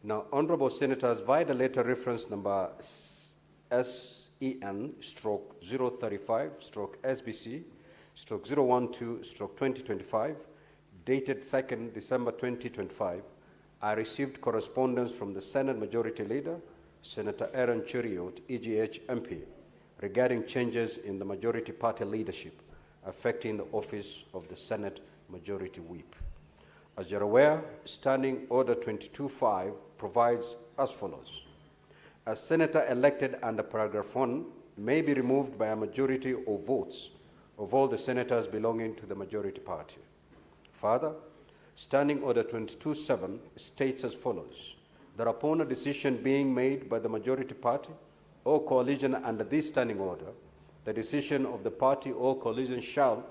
Now, Honorable Senators, via the letter reference number SEN/035/SBC/012/2025, dated 2nd December 2025, I received correspondence from the Senate Majority Leader, Senator Cheruiyot, EGH MP, regarding changes in the Majority Party leadership affecting the office of the Senate Majority Whip. As you're aware, Standing Order 22.5 provides as follows. A senator elected under paragraph 1 may be removed by a majority of votes of all the senators belonging to the majority party. Further, Standing Order 22.7 states as follows, that upon a decision being made by the majority party or coalition under this standing order, the decision of the party or coalition shall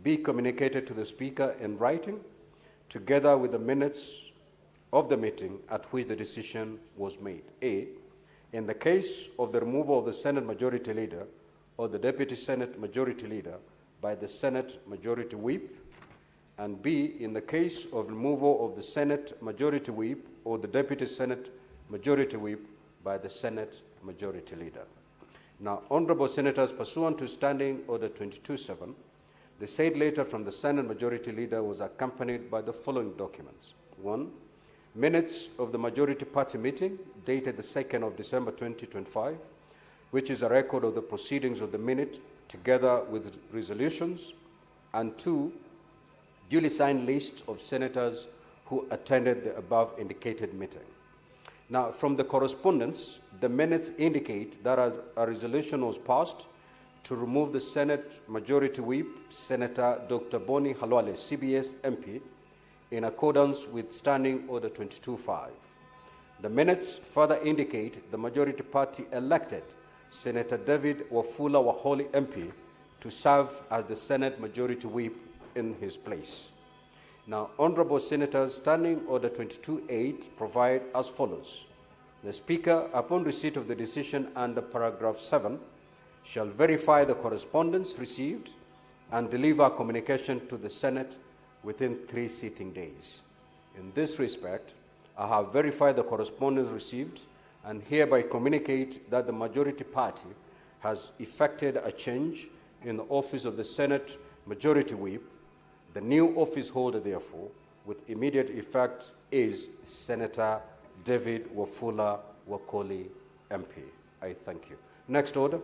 be communicated to the Speaker in writing, together with the minutes of the meeting at which the decision was made. A, in the case of the removal of the Senate Majority Leader or the Deputy Senate Majority Leader by the Senate Majority Whip, and B, in the case of removal of the Senate Majority Whip or the Deputy Senate Majority Whip by the Senate Majority Leader. Now, Honorable Senators, pursuant to Standing Order 22.7, the said letter from the Senate Majority Leader was accompanied by the following documents. 1. Minutes of the Majority Party meeting dated the 2nd of December 2025, which is a record of the proceedings of the minute together with resolutions. And 2. Duly signed list of senators who attended the above indicated meeting. Now, from the correspondence, the minutes indicate that a resolution was passed to remove the Senate Majority Whip, Senator Dr. Boni Khalwale, CBS MP, in accordance with Standing Order 22.5. The minutes further indicate the Majority Party elected Senator David Wafula Wakoli MP to serve as the Senate Majority Whip in his place. Now, Honorable Senators, Standing Order 22.8 provide as follows. The Speaker, upon receipt of the decision under paragraph 7, shall verify the correspondence received and deliver communication to the Senate within 3 sitting days. In this respect, I have verified the correspondence received and hereby communicate that the Majority Party has effected a change in the office of the Senate Majority Whip. The new office holder, therefore, with immediate effect is Senator David Wafula Wakoli, MP. I thank you. Next order.